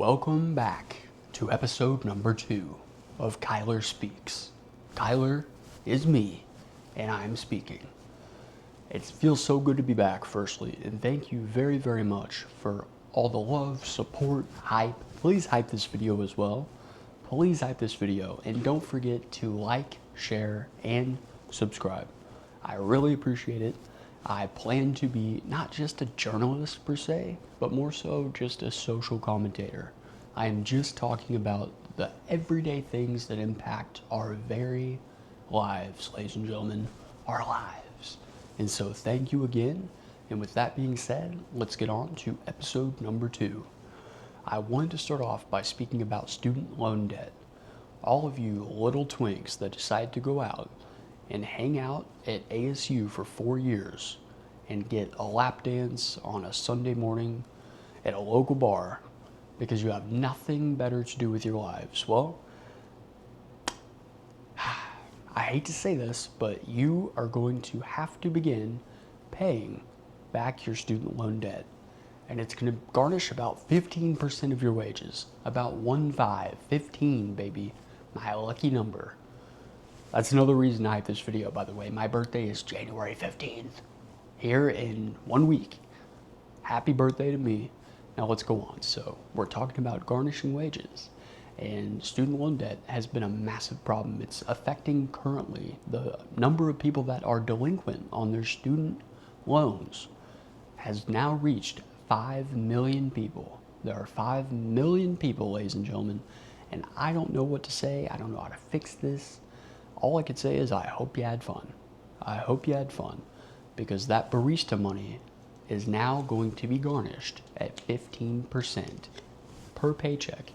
Welcome back to episode number 2 of Kyler Speaks. Kyler is me, and I'm speaking. It feels so good to be back, firstly, and thank you very, very much for all the love, support, hype. Please hype this video as well. Please hype this video, and don't forget to like, share, and subscribe. I really appreciate it. I plan to be not just a journalist per se, but more so just a social commentator. I am just talking about the everyday things that impact our very lives, ladies and gentlemen, our lives. And so thank you again. And with that being said, let's get on to episode number 2. I wanted to start off by speaking about student loan debt. All of you little twinks that decide to go out and hang out at ASU for 4 years and get a lap dance on a Sunday morning at a local bar because you have nothing better to do with your lives. Well, I hate to say this, but you are going to have to begin paying back your student loan debt. And it's going to garnish about 15% of your wages. About 15, baby. My lucky number. That's another reason I hype this video, by the way. My birthday is January 15th. Here in 1 week. Happy birthday to me. Now let's go on. So we're talking about garnishing wages. And student loan debt has been a massive problem. It's affecting currently the number of people that are delinquent on their student loans has now reached 5 million people. There are 5 million people, ladies and gentlemen. And I don't know what to say. I don't know how to fix this. All I could say is I hope you had fun. I hope you had fun, because that barista money is now going to be garnished at 15% per paycheck.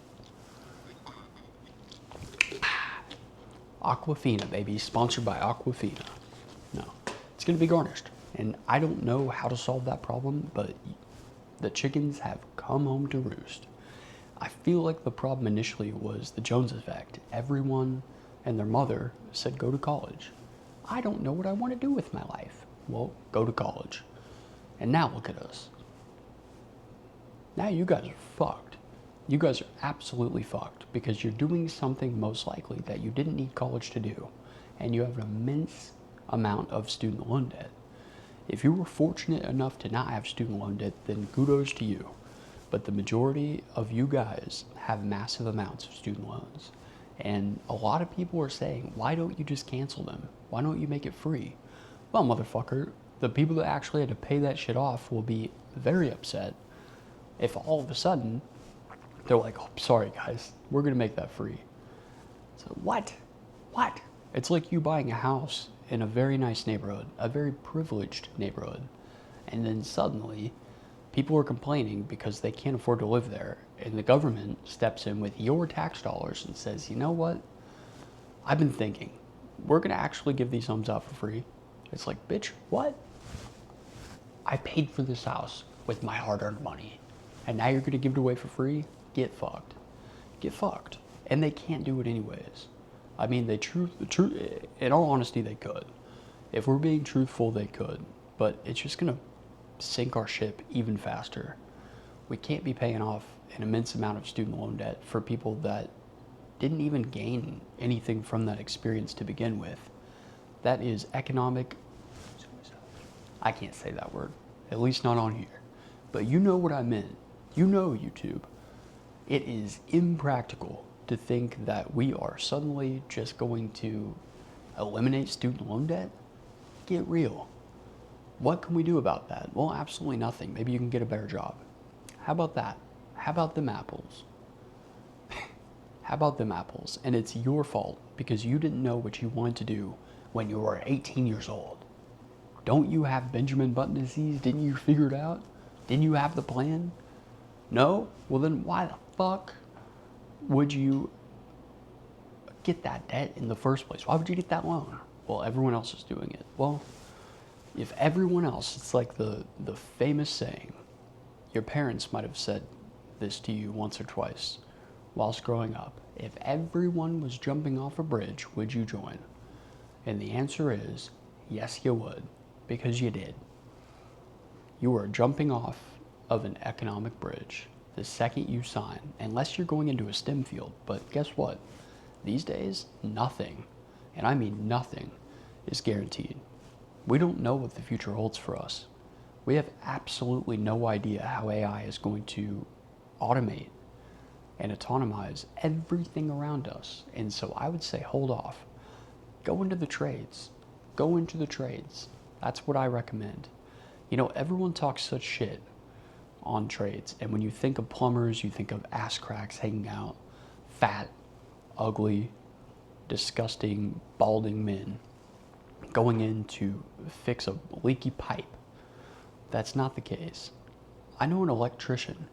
Aquafina, baby, sponsored by Aquafina. No, it's going to be garnished. And I don't know how to solve that problem, but the chickens have come home to roost. I feel like the problem initially was the Jones effect. Everyone and their mother said, go to college. I don't know what I want to do with my life. Well, go to college. And now look at us. Now you guys are fucked. You guys are absolutely fucked because you're doing something most likely that you didn't need college to do. And you have an immense amount of student loan debt. If you were fortunate enough to not have student loan debt, then kudos to you. But the majority of you guys have massive amounts of student loans. And a lot of people are saying, why don't you just cancel them? Why don't you make it free? Well, motherfucker, the people that actually had to pay that shit off will be very upset if all of a sudden they're like, oh, sorry guys, we're gonna make that free. So what? What? It's like you buying a house in a very nice neighborhood, a very privileged neighborhood, and then suddenly people are complaining because they can't afford to live there, and the government steps in with your tax dollars and says, you know what? I've been thinking, we're gonna actually give these homes out for free. It's like, bitch, what? I paid for this house with my hard-earned money, and now you're gonna give it away for free? Get fucked. Get fucked. And they can't do it anyways. I mean, in all honesty, they could. If we're being truthful, they could. But it's just gonna sink our ship even faster. We can't be paying off an immense amount of student loan debt for people that didn't even gain anything from that experience to begin with. That is economic. I can't say that word, at least not on here. But you know what I meant. You know, YouTube. It is impractical to think that we are suddenly just going to eliminate student loan debt. Get real. What can we do about that? Well, absolutely nothing. Maybe you can get a better job. How about that? How about them apples? How about them apples? And it's your fault because you didn't know what you wanted to do when you were 18 years old. Don't you have Benjamin Button disease? Didn't you figure it out? Didn't you have the plan? No? Well then why the fuck would you get that debt in the first place? Why would you get that loan? Well, everyone else is doing it. Well, if everyone else, it's like the famous saying, your parents might have said this to you once or twice whilst growing up. If everyone was jumping off a bridge, would you join? And the answer is, yes, you would, because you did. You were jumping off of an economic bridge the second you sign, unless you're going into a STEM field. But guess what? These days, nothing, and I mean nothing, is guaranteed. We don't know what the future holds for us. We have absolutely no idea how AI is going to automate and autonomize everything around us. And so I would say hold off. Go into the trades. Go into the trades. That's what I recommend. You know, everyone talks such shit on trades. And when you think of plumbers, you think of ass cracks hanging out, fat, ugly, disgusting, balding men going in to fix a leaky pipe. That's not the case. I know an electrician,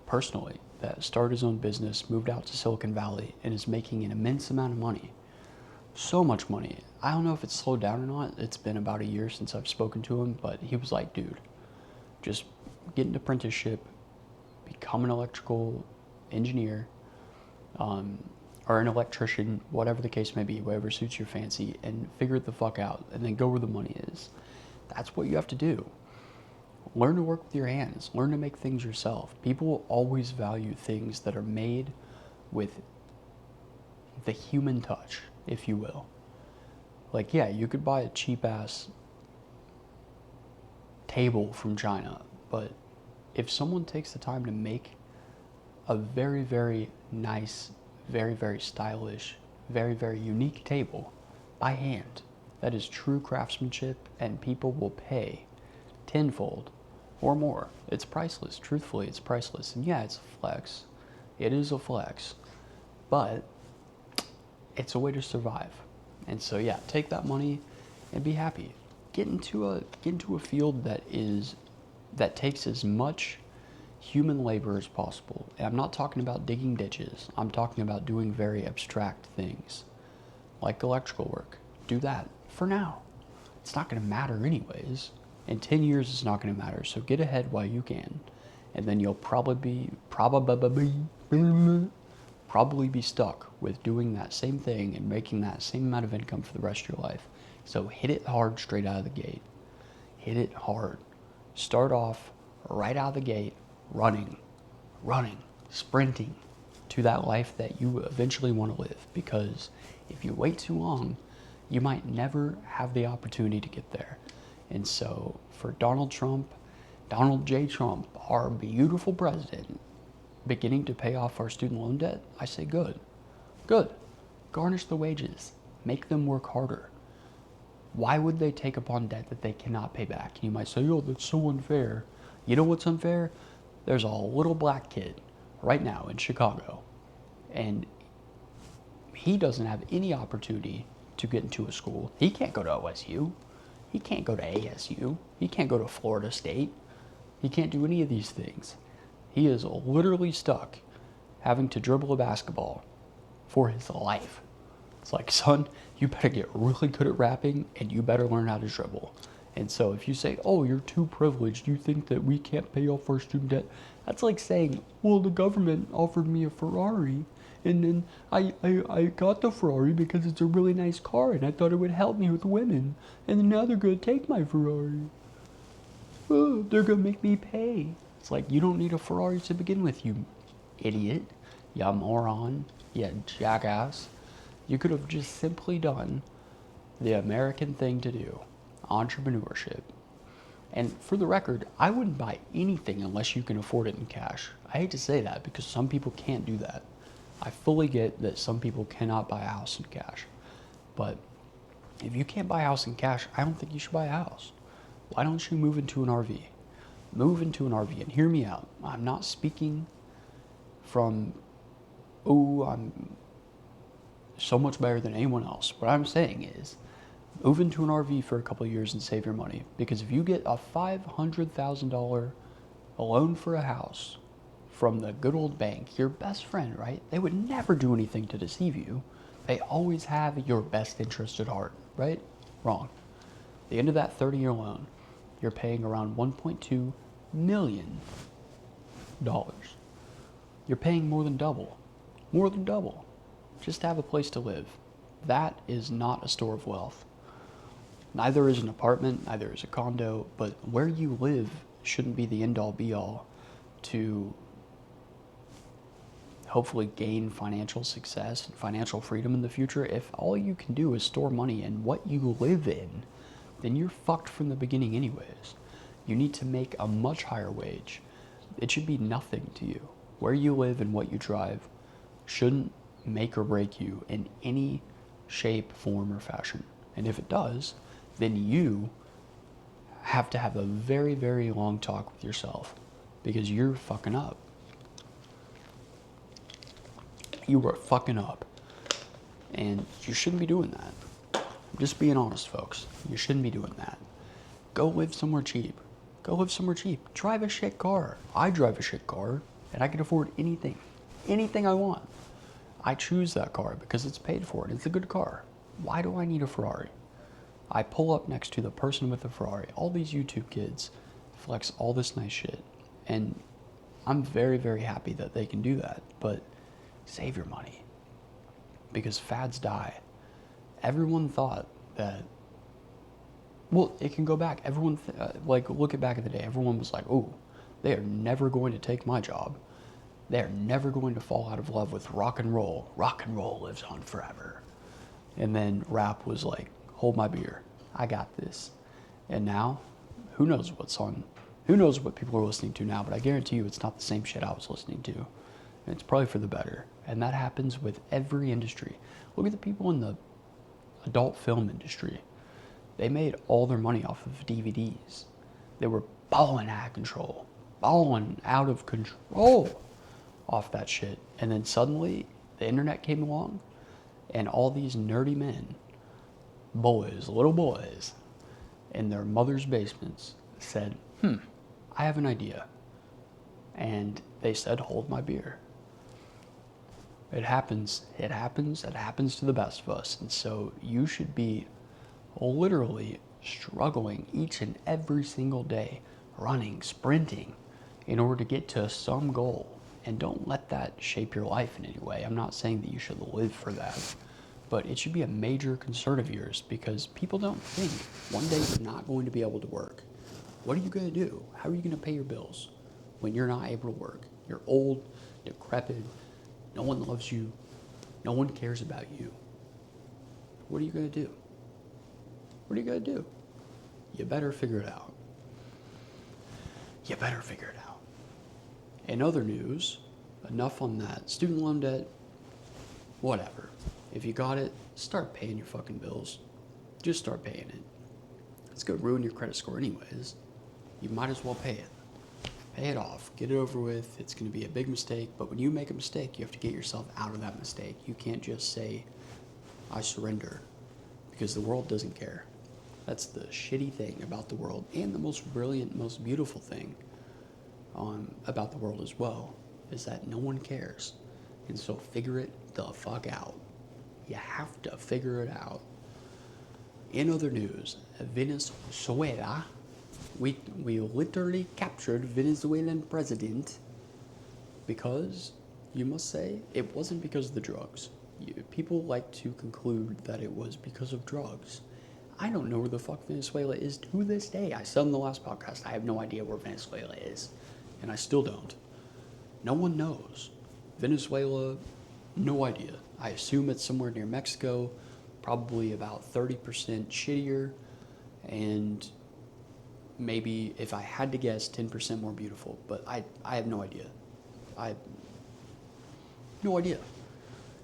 personally, that started his own business, moved out to Silicon Valley, and is making an immense amount of money. So much money. I don't know if it's slowed down or not. It's been about a year since I've spoken to him, but he was like, dude, just get an apprenticeship, become an electrical engineer, or an electrician, whatever the case may be, whatever suits your fancy, and figure it the fuck out, and then go where the money is. That's what you have to do. Learn to work with your hands. Learn to make things yourself. People will always value things that are made with the human touch, if you will. Like, yeah, you could buy a cheap-ass table from China, but if someone takes the time to make a very, very nice, very, very stylish, very, very unique table by hand, that is true craftsmanship, and people will pay tenfold or more. It's priceless. Truthfully, it's priceless. And yeah, it's a flex. It is a flex. But it's a way to survive. And so yeah, take that money and be happy. Get into a field that takes as much human labor as possible. And I'm not talking about digging ditches. I'm talking about doing very abstract things like electrical work. Do that for now. It's not going to matter anyways. In 10 years, it's not going to matter. So get ahead while you can. And then you'll probably be stuck with doing that same thing and making that same amount of income for the rest of your life. So hit it hard straight out of the gate. Hit it hard. Start off right out of the gate, running, sprinting to that life that you eventually want to live. Because if you wait too long, you might never have the opportunity to get there. And so for Donald J. Trump, our beautiful president, beginning to pay off our student loan debt, I say good. Garnish the wages. Make them work harder. Why would they take upon debt that they cannot pay back? And you might say, oh, that's so unfair. You know what's unfair? There's a little black kid right now in Chicago, and he doesn't have any opportunity to get into a school. He can't go to OSU. He can't go to ASU. He can't go to Florida State. He can't do any of these things. He is literally stuck having to dribble a basketball for his life. It's like, son, you better get really good at rapping and you better learn how to dribble. And so if you say, oh, you're too privileged, you think that we can't pay off our student debt, that's like saying, well, the government offered me a Ferrari, and then I got the Ferrari because it's a really nice car, and I thought it would help me with women, and then now they're going to take my Ferrari. Oh, they're going to make me pay. It's like, you don't need a Ferrari to begin with, you idiot, you moron, you jackass. You could have just simply done the American thing to do, entrepreneurship. And for the record, I wouldn't buy anything unless you can afford it in cash. I hate to say that because some people can't do that. I fully get that some people cannot buy a house in cash. But if you can't buy a house in cash, I don't think you should buy a house. Why don't you move into an RV? Move into an RV, and hear me out. I'm not speaking from, oh, I'm so much better than anyone else. What I'm saying is, move into an RV for a couple of years and save your money. Because if you get a $500,000 loan for a house from the good old bank, your best friend, right? They would never do anything to deceive you. They always have your best interest at heart, right? Wrong. At the end of that 30-year loan, you're paying around $1.2 million. You're paying more than double. More than double. Just to have a place to live. That is not a store of wealth. Neither is an apartment, neither is a condo, but where you live shouldn't be the end-all be-all to hopefully gain financial success and financial freedom in the future, if all you can do is store money in what you live in, then you're fucked from the beginning anyways. You need to make a much higher wage. It should be nothing to you. Where you live and what you drive shouldn't make or break you in any shape, form, or fashion. And if it does, then you have to have a very, very long talk with yourself, because you're fucking up. You were fucking up. And you shouldn't be doing that. I'm just being honest, folks. You shouldn't be doing that. Go live somewhere cheap. Go live somewhere cheap. Drive a shit car. I drive a shit car, and I can afford anything. Anything I want. I choose that car because it's paid for and it's a good car. Why do I need a Ferrari? I pull up next to the person with the Ferrari. All these YouTube kids flex all this nice shit. And I'm very, very happy that they can do that. But save your money, because fads die. Everyone thought that, well, it can go back. Everyone, like, look at back in the day. Everyone was like, oh, they are never going to take my job. They are never going to fall out of love with rock and roll. Rock and roll lives on forever. And then rap was like, hold my beer. I got this. And now, who knows what's on, who knows what people are listening to now, but I guarantee you it's not the same shit I was listening to. And it's probably for the better. And that happens with every industry. Look at the people in the adult film industry. They made all their money off of DVDs. They were balling out of control. Balling out of control off that shit. And then suddenly, the internet came along, and all these nerdy men, boys, little boys, in their mother's basements said, I have an idea. And they said, hold my beer. It happens. It happens. It happens to the best of us. And so you should be literally struggling each and every single day, running, sprinting, in order to get to some goal. And don't let that shape your life in any way. I'm not saying that you should live for that, but it should be a major concern of yours, because people don't think one day you're not going to be able to work. What are you going to do? How are you going to pay your bills when you're not able to work? You're old, decrepit, no one loves you, no one cares about you. What are you going to do? What are you going to do? You better figure it out. You better figure it out. In other news, enough on that. Student loan debt, whatever. If you got it, start paying your fucking bills. Just start paying it. It's going to ruin your credit score anyways. You might as well pay it. Pay it off. Get it over with. It's going to be a big mistake, but when you make a mistake, you have to get yourself out of that mistake. You can't just say, I surrender, because the world doesn't care. That's the shitty thing about the world, and the most brilliant, most beautiful thing about the world as well, is that no one cares. And so figure it the fuck out. You have to figure it out. In other news, Venezuela, we literally captured Venezuelan president, because, you must say, it wasn't because of the drugs. People like to conclude that it was because of drugs. I don't know where the fuck Venezuela is to this day. I said in the last podcast, I have no idea where Venezuela is, and I still don't. No one knows. Venezuela, no idea. I assume it's somewhere near Mexico, probably about 30% shittier, and maybe, if I had to guess, 10% more beautiful, but I have no idea. No idea.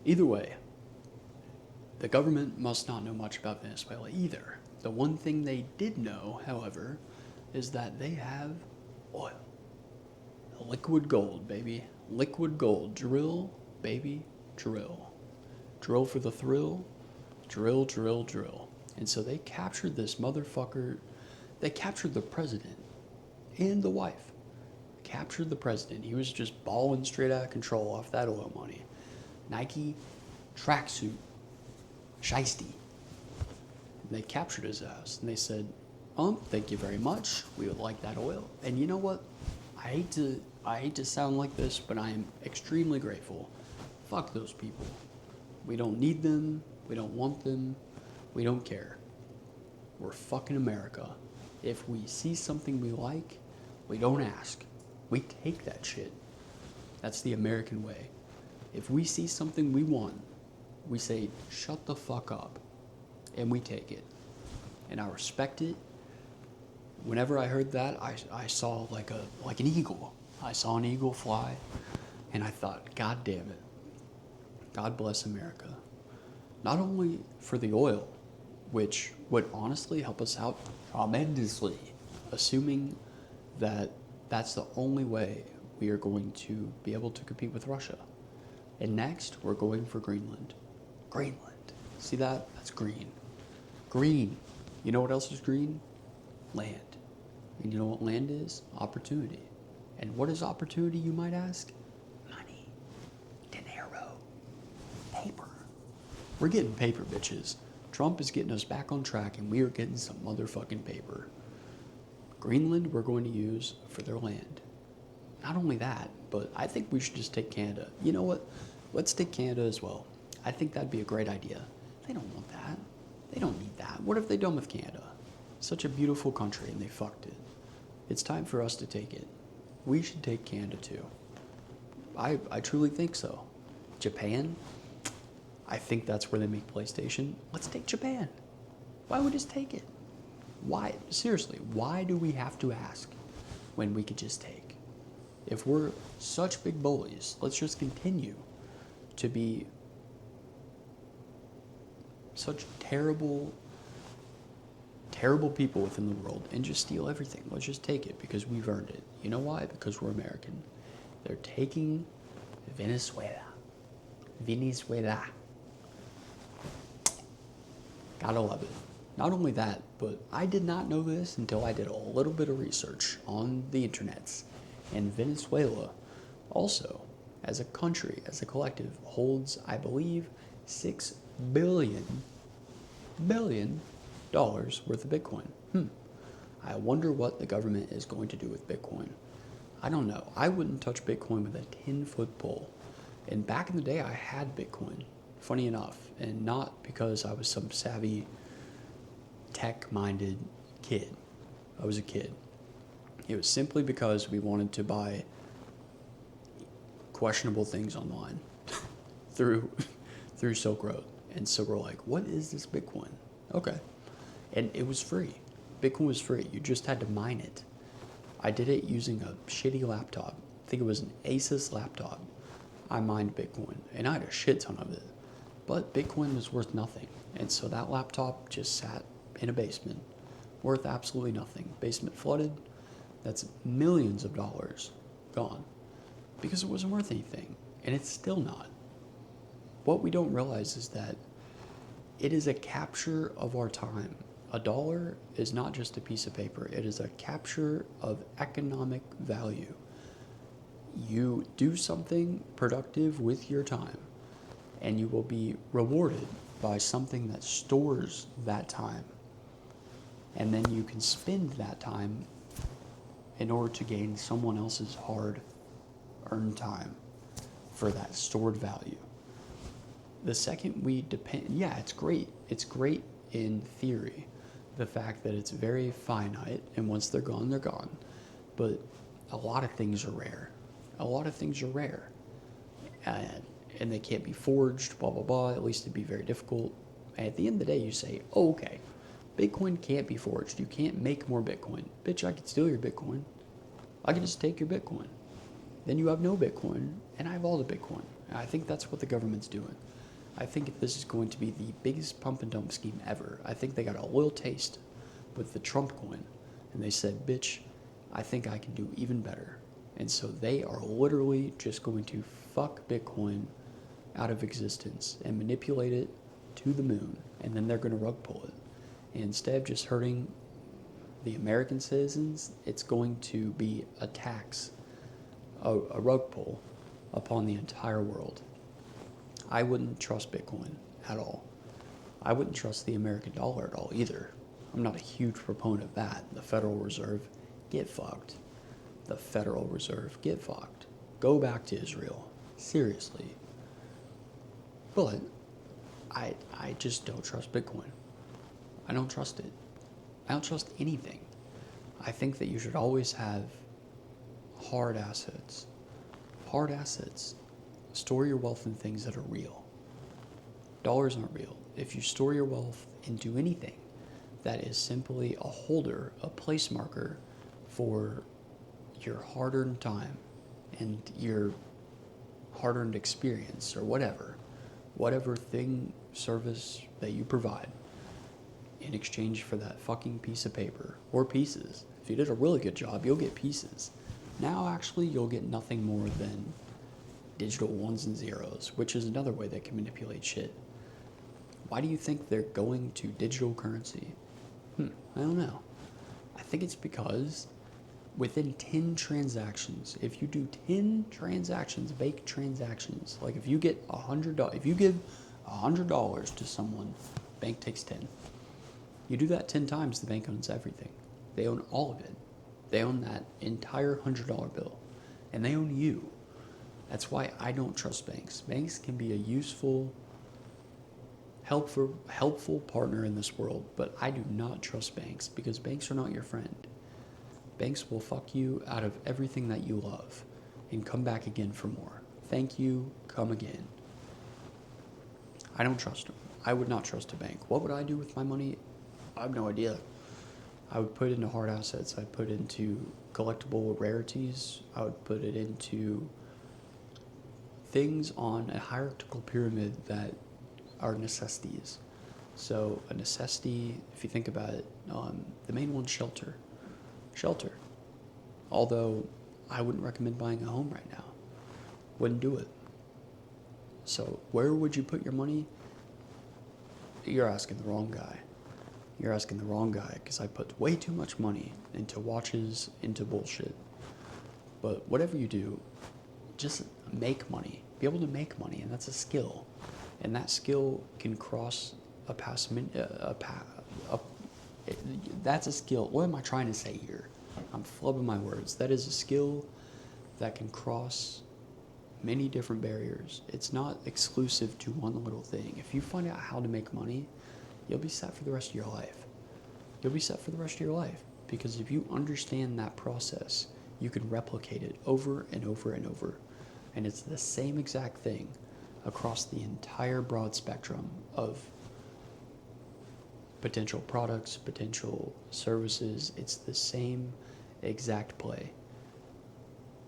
Either way, the government must not know much about Venezuela either. The one thing they did know, however, is that they have oil. Liquid gold, baby. Liquid gold. Drill, baby, drill. Drill for the thrill. Drill, drill, drill. And so they captured this motherfucker. They captured the president and the wife. Captured the president. He was just balling straight out of control off that oil money. Nike tracksuit. Shiesty. And they captured his ass. And they said, thank you very much. We would like that oil. And you know what? I hate to sound like this, but I am extremely grateful. Fuck those people. We don't need them. We don't want them. We don't care. We're fucking America. If we see something we like, we don't ask. We take that shit. That's the American way. If we see something we want, we say, shut the fuck up, and we take it. And I respect it. Whenever I heard that, I saw like an eagle. I saw an eagle fly, and I thought, God damn it. God bless America. Not only for the oil, which would honestly help us out tremendously, assuming that that's the only way we are going to be able to compete with Russia. And next, we're going for Greenland. Greenland. See that? That's green. Green. You know what else is green? Land. And you know what land is? Opportunity. And what is opportunity, you might ask? Money. Dinero. Paper. We're getting paper, bitches. Trump is getting us back on track, and we are getting some motherfucking paper. Greenland, we're going to use for their land. Not only that, but I think we should just take Canada. You know what? Let's take Canada as well. I think that'd be a great idea. They don't want that. They don't need that. What have they done with Canada? Such a beautiful country, and they fucked it. It's time for us to take it. We should take Canada too. I truly think so. Japan, I think that's where they make PlayStation. Let's take Japan. Why would we just take it? Why? Seriously, why do we have to ask when we could just take? If we're such big bullies, let's just continue to be such terrible people within the world and just steal everything. Let's just take it because we've earned it. You know why? Because we're American. They're taking Venezuela. Venezuela. Gotta love it. Not only that, but I did not know this until I did a little bit of research on the internets. And Venezuela also, as a country, as a collective, holds, I believe, $6 billion worth of Bitcoin. I wonder what the government is going to do with Bitcoin. I don't know. I wouldn't touch Bitcoin with a 10-foot pole. And back in the day, I had Bitcoin, funny enough, and not because I was some savvy, tech-minded kid. I was a kid. It was simply because we wanted to buy questionable things online through Silk Road. And so we're like, what is this Bitcoin? Okay. And it was free. Bitcoin was free. You just had to mine it. I did it using a shitty laptop. I think it was an Asus laptop. I mined Bitcoin, and I had a shit ton of it. But Bitcoin was worth nothing. And so that laptop just sat in a basement, worth absolutely nothing. Basement flooded. That's millions of dollars gone because it wasn't worth anything, and it's still not. What we don't realize is that it is a capture of our time. A dollar is not just a piece of paper. It is a capture of economic value. You do something productive with your time, and you will be rewarded by something that stores that time. And then you can spend that time in order to gain someone else's hard-earned time for that stored value. The second we depend, yeah, it's great. It's great in theory, the fact that it's very finite, and once they're gone, they're gone. But a lot of things are rare. A lot of things are rare. And they can't be forged, blah, blah, blah. At least it'd be very difficult. And at the end of the day, you say, oh, okay, Bitcoin can't be forged. You can't make more Bitcoin. Bitch, I could steal your Bitcoin. I can just take your Bitcoin. Then you have no Bitcoin, and I have all the Bitcoin. And I think that's what the government's doing. I think this is going to be the biggest pump and dump scheme ever. I think they got a little taste with the Trump coin, and they said, bitch, I think I can do even better. And so they are literally just going to fuck Bitcoin out of existence and manipulate it to the moon, and then they're going to rug pull it. And instead of just hurting the American citizens, it's going to be a tax, a rug pull upon the entire world. I wouldn't trust Bitcoin at all. I wouldn't trust the American dollar at all either. I'm not a huge proponent of that. The Federal Reserve, get fucked. The Federal Reserve, get fucked. Go back to Israel. Seriously. But I just don't trust Bitcoin. I don't trust it. I don't trust anything. I think that you should always have hard assets. Hard assets. Store your wealth in things that are real. Dollars aren't real. If you store your wealth into anything that is simply a holder, a place marker for your hard earned time and your hard earned experience or whatever thing, service that you provide in exchange for that fucking piece of paper or pieces. If you did a really good job, you'll get pieces. Now, actually, you'll get nothing more than digital ones and zeros, which is another way they can manipulate shit. Why do you think they're going to digital currency? I don't know. I think it's because within 10 transactions, if you do 10 transactions, bank transactions, like if you get $100, if you give $100 to someone, bank takes 10. You do that 10 times, the bank owns everything. They own all of it. They own that entire $100 bill. And they own you. That's why I don't trust banks. Banks can be a useful, helpful partner in this world, but I do not trust banks because banks are not your friend. Banks will fuck you out of everything that you love and come back again for more. Thank you, come again. I don't trust them. I would not trust a bank. What would I do with my money? I have no idea. I would put it into hard assets. I'd put it into collectible rarities. I would put it into things on a hierarchical pyramid that are necessities. So a necessity, if you think about it, the main one's shelter. Shelter. Although I wouldn't recommend buying a home right now. Wouldn't do it. So where would you put your money? You're asking the wrong guy. You're asking the wrong guy because I put way too much money into watches, into bullshit. But whatever you do, just make money. Be able to make money, and that's a skill. And that skill can cross that's a skill. What am I trying to say here? I'm flubbing my words. That is a skill that can cross many different barriers. It's not exclusive to one little thing. If you find out how to make money, you'll be set for the rest of your life. You'll be set for the rest of your life. Because if you understand that process, you can replicate it over and over and over. And it's the same exact thing across the entire broad spectrum of potential products, potential services. It's the same exact play.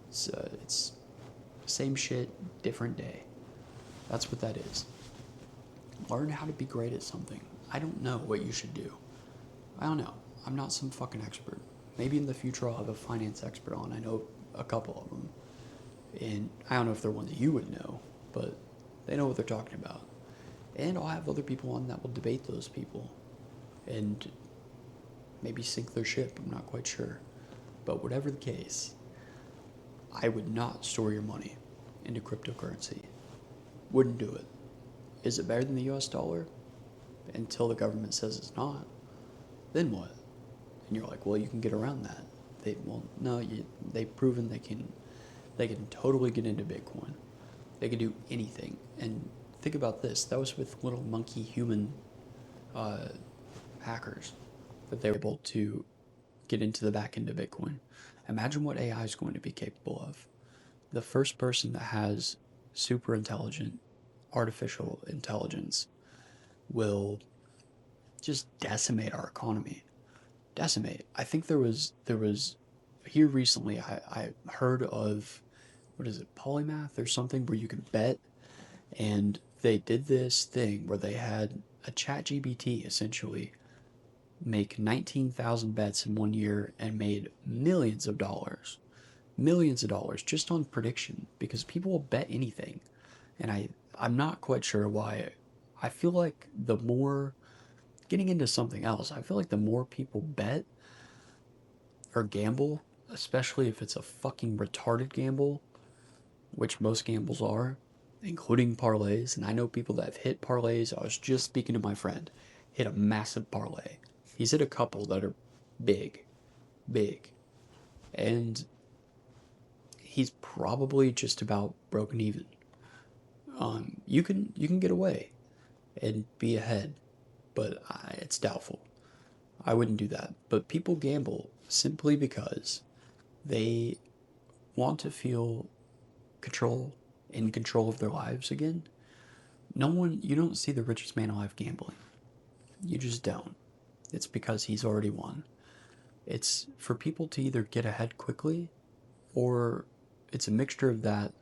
It's same shit, different day. That's what that is. Learn how to be great at something. I don't know what you should do. I don't know. I'm not some fucking expert. Maybe in the future I'll have a finance expert on. I know a couple of them. And I don't know if they're ones you would know, but they know what they're talking about. And I'll have other people on that will debate those people and maybe sink their ship. I'm not quite sure. But whatever the case, I would not store your money into cryptocurrency. Wouldn't do it. Is it better than the US dollar? Until the government says it's not. Then what? And you're like, well, you can get around that. They've proven they can totally get into Bitcoin. They can do anything. And think about this. That was with little monkey human hackers that they were able to get into the back end of Bitcoin. Imagine what AI is going to be capable of. The first person that has super intelligent artificial intelligence will just decimate our economy. Decimate. I think there was here recently I heard of, what is it, polymath or something, where you could bet, and they did this thing where they had a chat GBT essentially make 19,000 bets in 1 year and made millions of dollars just on prediction, because people will bet anything. And I'm not quite sure why. I feel like the more, getting into something else, I feel like the more people bet or gamble, especially if it's a fucking retarded gamble, which most gambles are, including parlays. And I know people that have hit parlays. I was just speaking to my friend, hit a massive parlay. He's hit a couple that are big, big. And he's probably just about broken even. You can get away and be ahead, but it's doubtful. I wouldn't do that. But people gamble simply because they want to feel in control of their lives again, you don't see the richest man alive gambling. You just don't. It's because he's already won. It's for people to either get ahead quickly, or it's a mixture of that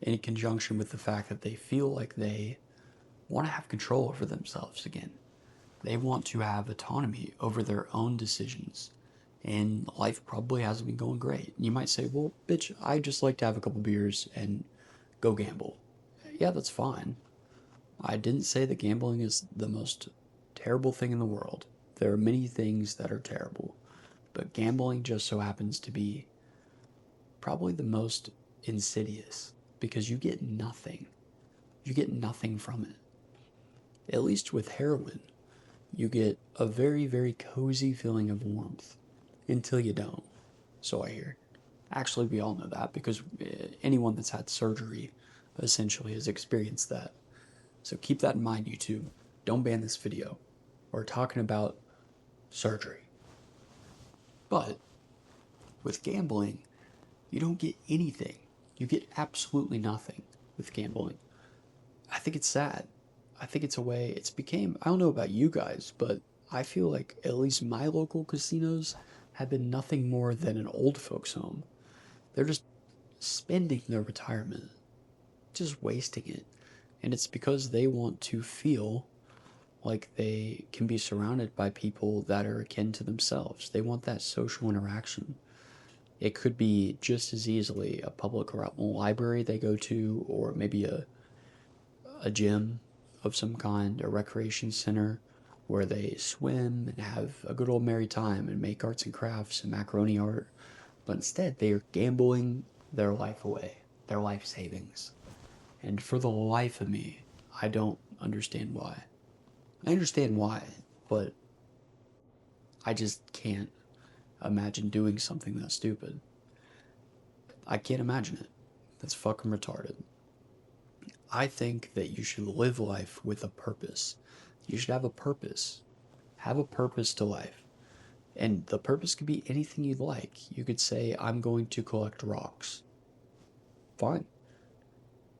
in conjunction with the fact that they feel like they want to have control over themselves again. They want to have autonomy over their own decisions. And life probably hasn't been going great. You might say, well, bitch, I just like to have a couple beers and go gamble. Yeah, that's fine. I didn't say that gambling is the most terrible thing in the world. There are many things that are terrible. But gambling just so happens to be probably the most insidious because you get nothing. You get nothing from it. At least with heroin, you get a very, very cozy feeling of warmth until you don't. So I hear. Actually, we all know that because anyone that's had surgery essentially has experienced that. So keep that in mind, YouTube. Don't ban this video. We're talking about surgery. But with gambling, you don't get anything. You get absolutely nothing with gambling. I think it's sad. I think it's a way, I don't know about you guys, but I feel like at least my local casinos have been nothing more than an old folks' home. They're just spending their retirement, just wasting it. And it's because they want to feel like they can be surrounded by people that are akin to themselves. They want that social interaction. It could be just as easily a public library they go to, or maybe a gym of some kind, a recreation center where they swim and have a good old merry time and make arts and crafts and macaroni art. But instead, they are gambling their life away, their life savings. And for the life of me, I don't understand why. I understand why, but I just can't imagine doing something that stupid. I can't imagine it. That's fucking retarded. I think that you should live life with a purpose. You should have a purpose. Have a purpose to life. And the purpose could be anything you'd like. You could say, I'm going to collect rocks. Fine.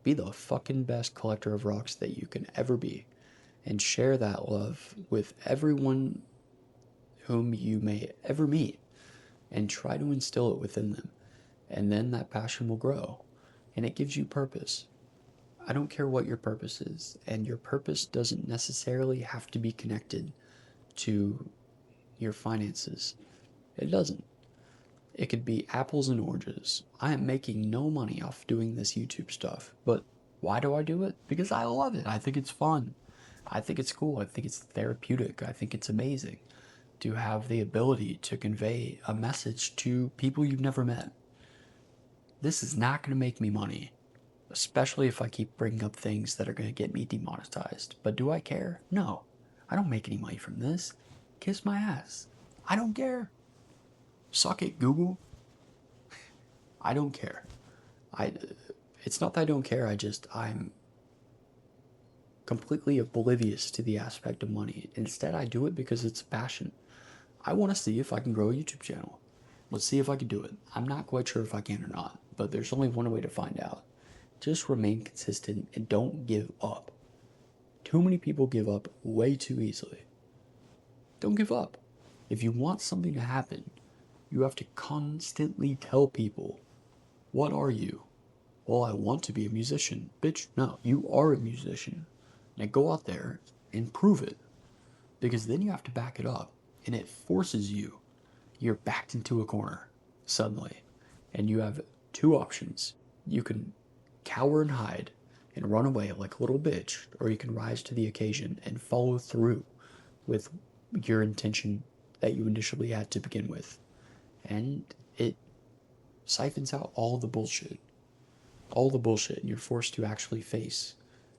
Be the fucking best collector of rocks that you can ever be. And share that love with everyone whom you may ever meet. And try to instill it within them. And then that passion will grow. And it gives you purpose. I don't care what your purpose is. And your purpose doesn't necessarily have to be connected to your finances. It doesn't. It could be apples and oranges. I am making no money off doing this YouTube stuff, but why do I do it? Because I love it. I think it's fun. I think it's cool. I think it's therapeutic. I think it's amazing to have the ability to convey a message to people you've never met. This is not going to make me money, especially if I keep bringing up things that are going to get me demonetized. But do I care? No. I don't make any money from this. Kiss my ass. I don't care. Suck it, Google. I don't care. It's not that I don't care, I'm completely oblivious to the aspect of money. Instead, I do it because it's a passion. I want to see if I can grow a YouTube channel. Let's see if I can do it. I'm not quite sure if I can or not, but there's only one way to find out. Just remain consistent and don't give up. Too many people give up way too easily. Don't give up. If you want something to happen, you have to constantly tell people, what are you? Well, I want to be a musician. Bitch, no, you are a musician. Now go out there and prove it. Because then you have to back it up. And it forces you. You're backed into a corner, suddenly. And you have two options. You can cower and hide and run away like a little bitch, or you can rise to the occasion and follow through with your intention that you initially had to begin with. And it siphons out all the bullshit. All the bullshit, and you're forced to actually face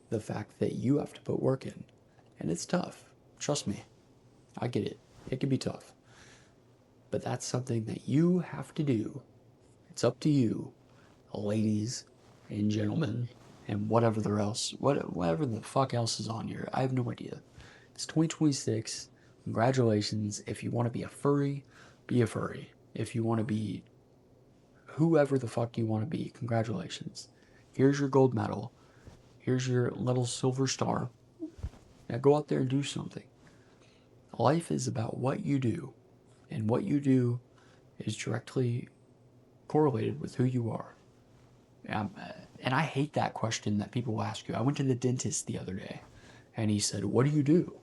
the fact that you have to put work in. And it's tough. Trust me. I get it. It can be tough. But that's something that you have to do. It's up to you, ladies and gentlemen, and whatever the fuck else is on here. I have no idea. It's 2026. Congratulations. If you want to be a furry, be a furry. If you want to be whoever the fuck you want to be, congratulations. Here's your gold medal. Here's your little silver star. Now go out there and do something. Life is about what you do, and what you do is directly correlated with who you are. And I hate that question that people ask you. I went to the dentist the other day, and he said, "What do you do?"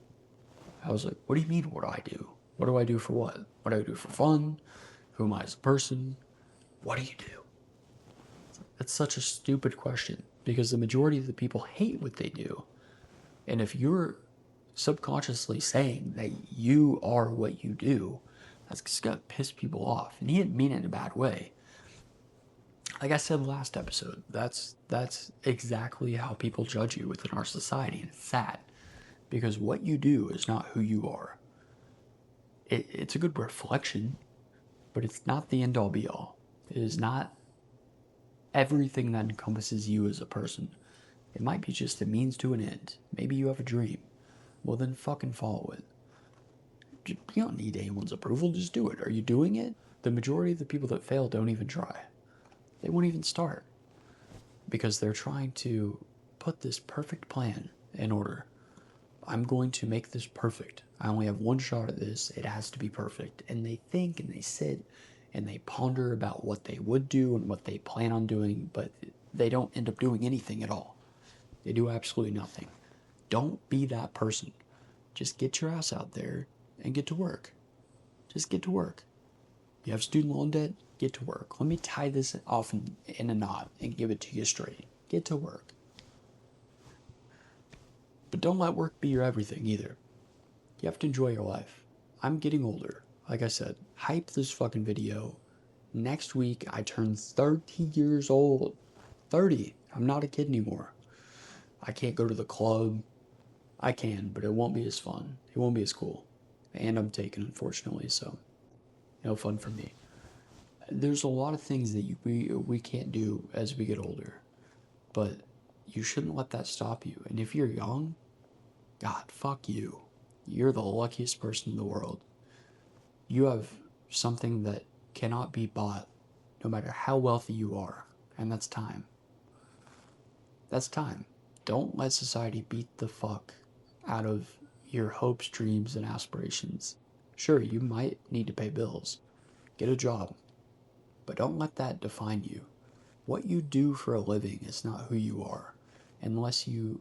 I was like, "What do you mean, what do I do? What do I do for what? What do I do for fun? Who am I as a person? What do you do?" That's such a stupid question, because the majority of the people hate what they do. And if you're subconsciously saying that you are what you do, that's just gonna piss people off. And he didn't mean it in a bad way. Like I said last episode, that's exactly how people judge you within our society, and it's sad, because what you do is not who you are. It's a good reflection, but it's not the end all be all. It is not everything that encompasses you as a person. It might be just a means to an end. Maybe you have a dream. Well, then fucking follow it. You don't need anyone's approval, just do it. Are you doing it? The majority of the people that fail don't even try. They won't even start. Because they're trying to put this perfect plan in order. I'm going to make this perfect. I only have one shot at this. It has to be perfect. And they think and they sit and they ponder about what they would do and what they plan on doing, but they don't end up doing anything at all. They do absolutely nothing. Don't be that person. Just get your ass out there and get to work. Just get to work. You have student loan debt? Get to work. Let me tie this off in a knot and give it to you straight. Get to work. But don't let work be your everything either. You have to enjoy your life. I'm getting older. Like I said, hype this fucking video. Next week, I turn 30 years old. 30. I'm not a kid anymore. I can't go to the club. I can, but it won't be as fun. It won't be as cool. And I'm taken, unfortunately, so no fun for me. There's a lot of things that we can't do as we get older, but you shouldn't let that stop you. And if you're young, God, fuck you. You're the luckiest person in the world. You have something that cannot be bought, no matter how wealthy you are, and that's time. That's time. Don't let society beat the fuck out of your hopes, dreams, and aspirations. Sure, you might need to pay bills. Get a job. But don't let that define you. What you do for a living is not who you are, unless you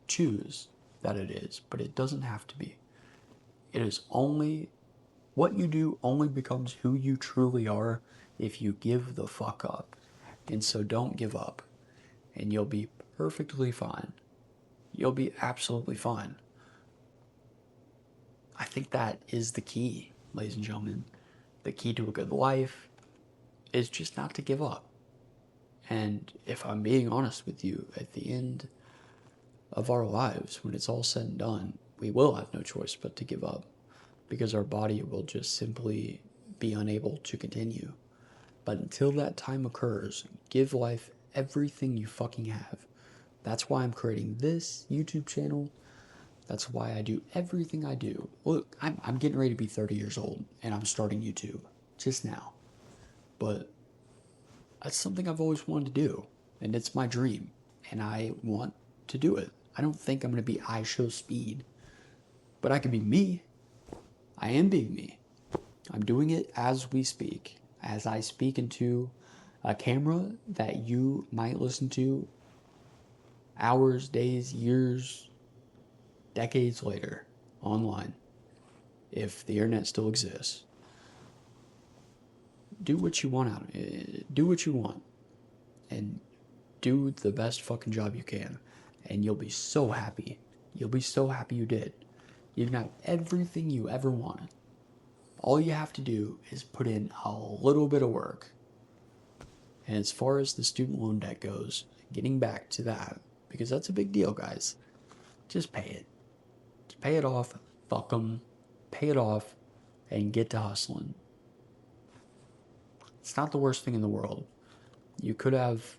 choose that it is, but it doesn't have to be. It is only, what you do only becomes who you truly are if you give the fuck up. And so don't give up, and you'll be perfectly fine. You'll be absolutely fine. I think that is the key, ladies and gentlemen. The key to a good life is just not to give up. And if I'm being honest with you, at the end of our lives, when it's all said and done, we will have no choice but to give up, because our body will just simply be unable to continue. But until that time occurs, give life everything you fucking have. That's why I'm creating this YouTube channel. That's why I do everything I do. Look, I'm getting ready to be 30 years old, and I'm starting YouTube just now. But that's something I've always wanted to do, and it's my dream, and I want to do it. I don't think I'm going to be iShowSpeed, but I can be me. I am being me. I'm doing it as we speak, as I speak into a camera that you might listen to hours, days, years, decades later online, if the internet still exists. Do what you want out of it. Do what you want, and do the best fucking job you can, and you'll be so happy. You'll be so happy you did. You can have everything you ever wanted. All you have to do is put in a little bit of work. And as far as the student loan debt goes, getting back to that, because that's a big deal, guys, just pay it. Just pay it off. Fuck them. Pay it off and get to hustling. It's not the worst thing in the world. You could have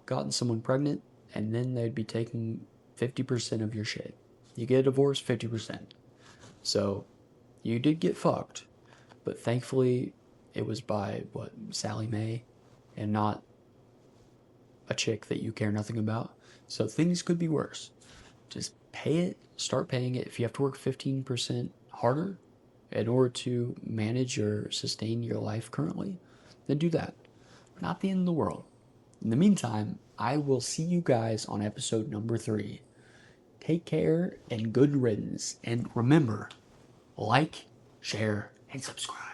gotten someone pregnant, and then they'd be taking 50% of your shit. You get a divorce, 50%. So you did get fucked, but thankfully it was by, what, Sally Mae, and not a chick that you care nothing about. So things could be worse. Just pay it, start paying it. If you have to work 15% harder in order to manage or sustain your life currently, then do that. Not the end of the world. In the meantime, I will see you guys on episode number 3. Take care and good riddance. And remember, like, share, and subscribe.